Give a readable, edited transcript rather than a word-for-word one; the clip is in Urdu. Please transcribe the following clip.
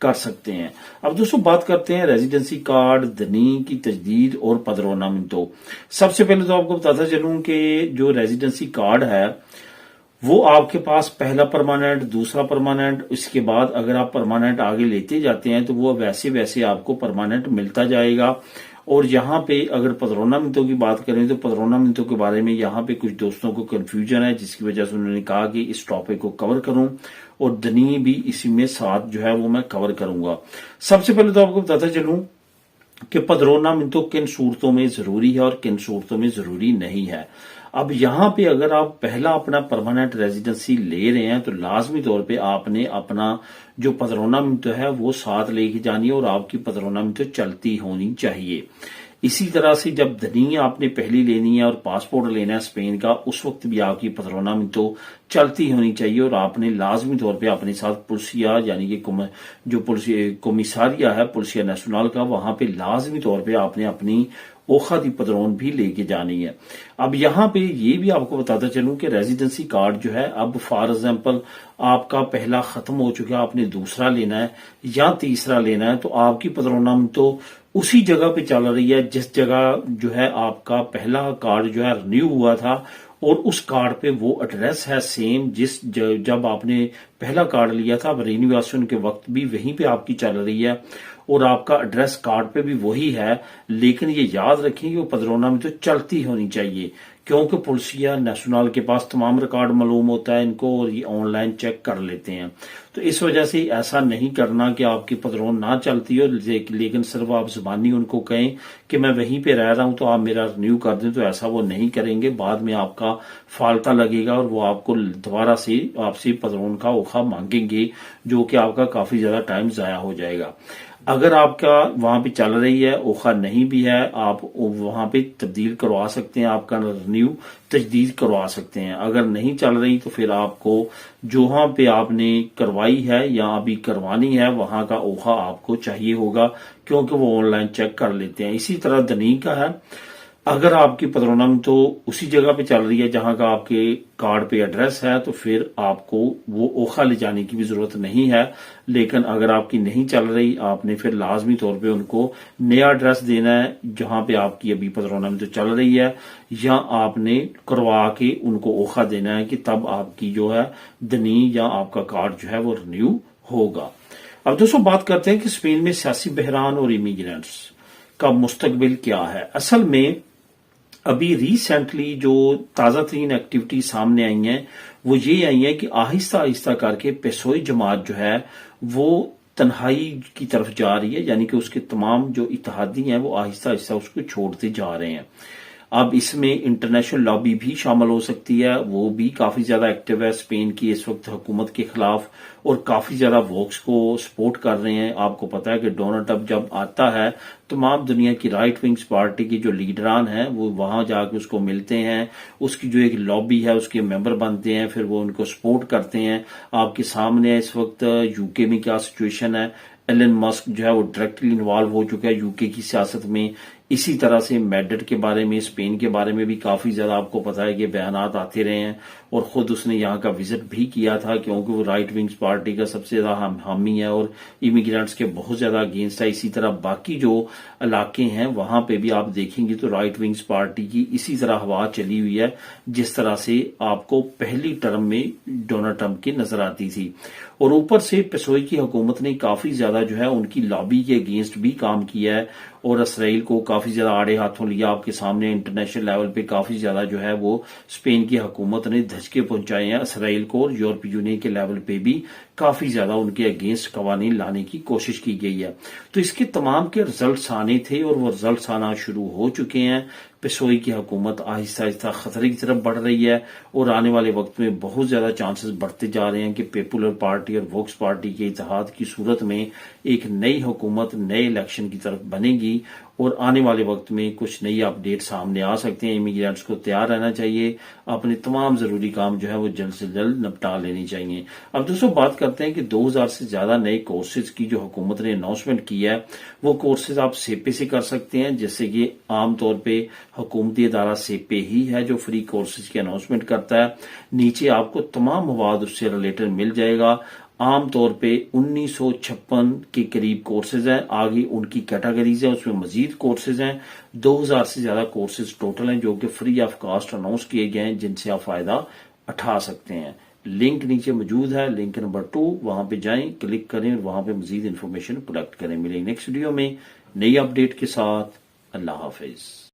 کر سکتے ہیں۔ اب دوستوں بات کرتے ہیں ریزیڈنسی کارڈ دنی کی تجدید اور پدرونامنٹو۔ سب سے پہلے تو آپ کو بتاتا چلوں کہ جو ریزیڈنسی کارڈ ہے وہ آپ کے پاس پہلا پرماننٹ، دوسرا پرماننٹ، اس کے بعد اگر آپ پرماننٹ آگے لیتے جاتے ہیں تو وہ ویسے ویسے آپ کو پرماننٹ ملتا جائے گا۔ اور یہاں پہ اگر پدرونامنٹو کی بات کریں تو پدرونامنٹو کے بارے میں یہاں پہ کچھ دوستوں کو کنفیوژن ہے، جس کی وجہ سے انہوں نے کہا کہ اس ٹاپک کو کور کروں اور دنی بھی اسی میں ساتھ جو ہے وہ میں کور کروں گا۔ سب سے پہلے تو آپ کو بتاتا چلوں کہ پدرونامنٹو کن صورتوں میں ضروری ہے اور کن صورتوں میں ضروری نہیں ہے۔ اب یہاں پہ اگر آپ پہلا اپنا پرماننٹ ریزیڈنسی لے رہے ہیں تو لازمی طور پہ آپ نے اپنا جو پدرونامنٹو ہے وہ ساتھ لے کے جانی ہے اور آپ کی پدرونامنٹو چلتی ہونی چاہیے۔ اسی طرح سے جب دنی آپ نے پہلی لینی ہے اور پاسپورٹ لینا ہے اسپین کا، اس وقت بھی آپ کی پدرونامنٹو چلتی ہونی چاہیے اور آپ نے لازمی طور پہ اپنے ساتھ پولسیا یعنی کہ جو کومیساریا ہے پولسیا نیشنل کا، وہاں پہ لازمی طور پہ آپ نے اپنی اوخا دی پدرون بھی لے کے جانی ہے۔ اب یہاں پہ یہ بھی آپ کو بتاتا چلوں کہ ریزیڈنسی کارڈ جو ہے اب فار ایگزامپل آپ کا پہلا ختم ہو چکا، آپ نے دوسرا لینا ہے یا تیسرا لینا ہے تو آپ کی پدرونامنٹو اسی جگہ پہ چل رہی ہے جس جگہ جو ہے آپ کا پہلا کارڈ جو ہے رینیو ہوا تھا، اور اس کارڈ پہ وہ ایڈریس ہے سیم جب آپ نے پہلا کارڈ لیا تھا، رینیویشن کے وقت بھی وہیں پہ آپ کی چل رہی ہے اور آپ کا ایڈریس کارڈ پہ بھی وہی ہے۔ لیکن یہ یاد رکھیں کہ وہ پدرونامنٹو چلتی ہونی چاہیے، کیونکہ پولسیا نیشنل کے پاس تمام ریکارڈ معلوم ہوتا ہے ان کو اور یہ آن لائن چیک کر لیتے ہیں۔ تو اس وجہ سے ایسا نہیں کرنا کہ آپ کی پدرون نہ چلتی ہو لیکن صرف آپ زبانی ان کو کہیں کہ میں وہیں پہ رہ رہا ہوں تو آپ میرا رینیو کر دیں، تو ایسا وہ نہیں کریں گے۔ بعد میں آپ کا فالتہ لگے گا اور وہ آپ کو دوبارہ سے آپ سے پدرون کا اوخا مانگیں گے، جو کہ آپ کا کافی زیادہ ٹائم ضائع ہو جائے گا۔ اگر آپ کا وہاں پہ چل رہی ہے اوخا نہیں بھی ہے، آپ وہاں پہ تبدیل کروا سکتے ہیں، آپ کا رینیو تجدید کروا سکتے ہیں۔ اگر نہیں چل رہی تو پھر آپ کو جہاں پہ آپ نے کروائی ہے یا ابھی کروانی ہے وہاں کا اوخا آپ کو چاہیے ہوگا، کیونکہ وہ آن لائن چیک کر لیتے ہیں۔ اسی طرح دنی کا ہے، اگر آپ کی پدرونامنٹو اسی جگہ پہ چل رہی ہے جہاں کا آپ کے کارڈ پہ ایڈریس ہے تو پھر آپ کو وہ اوخا لے جانے کی بھی ضرورت نہیں ہے۔ لیکن اگر آپ کی نہیں چل رہی، آپ نے پھر لازمی طور پہ ان کو نیا ایڈریس دینا ہے جہاں پہ آپ کی ابھی پدرونامنٹو چل رہی ہے، یا آپ نے کروا کے ان کو اوخا دینا ہے کہ تب آپ کی جو ہے دنی یا آپ کا کارڈ جو ہے وہ رینیو ہوگا۔ اب دوستوں بات کرتے ہیں کہ اسپین میں سیاسی بحران اور امیگرینٹس کا مستقبل کیا ہے۔ اصل میں ابھی ریسنٹلی جو تازہ ترین ایکٹیویٹی سامنے آئی ہیں وہ یہ آئی ہیں کہ آہستہ آہستہ کر کے پیسوئی جماعت جو ہے وہ تنہائی کی طرف جا رہی ہے، یعنی کہ اس کے تمام جو اتحادی ہیں وہ آہستہ آہستہ اس کو چھوڑتے جا رہے ہیں۔ اب اس میں انٹرنیشنل لابی بھی شامل ہو سکتی ہے، وہ بھی کافی زیادہ ایکٹیو ہے اسپین کی اس وقت حکومت کے خلاف اور کافی زیادہ ووکس کو سپورٹ کر رہے ہیں۔ آپ کو پتا ہے کہ ڈونلڈ ٹرمپ جب آتا ہے تمام دنیا کی رائٹ ونگز پارٹی کے جو لیڈران ہیں وہ وہاں جا کے اس کو ملتے ہیں، اس کی جو ایک لابی ہے اس کے ممبر بنتے ہیں، پھر وہ ان کو سپورٹ کرتے ہیں۔ آپ کے سامنے اس وقت یو کے میں کیا سچویشن ہے، ایلن مسک جو ہے وہ ڈائریکٹلی انوالو ہو چکا ہے یو کے کی سیاست میں۔ اسی طرح سے میڈرڈ کے بارے میں، اسپین کے بارے میں بھی کافی زیادہ آپ کو پتا ہے کہ بیانات آتے رہے ہیں، اور خود اس نے یہاں کا وزٹ بھی کیا تھا کیونکہ وہ رائٹ ونگز پارٹی کا سب سے زیادہ حامی ہے اور امیگرینٹس کے بہت زیادہ اگینسٹ ہے۔ اسی طرح باقی جو علاقے ہیں وہاں پہ بھی آپ دیکھیں گے تو رائٹ ونگز پارٹی کی اسی طرح ہوا چلی ہوئی ہے جس طرح سے آپ کو پہلی ٹرم میں ڈونلڈ ٹرمپ کی نظر آتی تھی۔ اور اوپر سے پیسوئی کی حکومت نے کافی زیادہ جو ہے ان کی لابی کے اگینسٹ بھی کام کیا ہے اور اسرائیل کو کافی زیادہ آڑے ہاتھوں لیا۔ آپ کے سامنے انٹرنیشنل لیول پہ کافی زیادہ جو ہے وہ اسپین کی حکومت نے دھچکے پہنچائے ہیں اسرائیل کو، اور یورپی یونین کے لیول پہ بھی کافی زیادہ ان کے اگینسٹ قوانین لانے کی کوشش کی گئی ہے۔ تو اس کے تمام کے رزلٹس آنے تھے اور وہ رزلٹس آنا شروع ہو چکے ہیں۔ پیسوئی کی حکومت آہستہ آہستہ خطرے کی طرف بڑھ رہی ہے اور آنے والے وقت میں بہت زیادہ چانسز بڑھتے جا رہے ہیں کہ پیپولر پارٹی اور ووکس پارٹی کے اتحاد کی صورت میں ایک نئی حکومت نئے الیکشن کی طرف بنے گی، اور آنے والے وقت میں کچھ نئی اپ ڈیٹ سامنے آ سکتے ہیں۔ امیگرینٹس کو تیار رہنا چاہیے، اپنے تمام ضروری کام جو ہے وہ جلد سے جلد نپٹا لینے چاہیے۔ اب دوستوں بات کرتے ہیں کہ 2000 سے زیادہ نئے کورسز کی جو حکومت نے اناؤنسمنٹ کی ہے، وہ کورسز آپ سیپے سے کر سکتے ہیں، جیسے کہ عام طور پہ حکومتی ادارہ سیپے ہی ہے جو فری کورسز کی اناؤنسمنٹ کرتا ہے۔ نیچے آپ کو تمام مواد اس سے ریلیٹڈ مل جائے گا۔ عام طور پہ 1956 کے قریب کورسز ہیں. آگے ان کی کیٹاگریز ہیں, اس میں مزید کورسز ہیں. 2000 سے زیادہ کورسز ٹوٹل ہیں جو کہ فری آف کاسٹ اناؤنس کیے گئے ہیں, جن سے آپ فائدہ اٹھا سکتے ہیں. لنک نیچے موجود ہے, لنک نمبر 2, وہاں پہ جائیں, کلک کریں اور وہاں پہ مزید انفارمیشن کلیکٹ کریں. ملیں نیکسٹ ویڈیو میں نئی اپڈیٹ کے ساتھ. اللہ حافظ.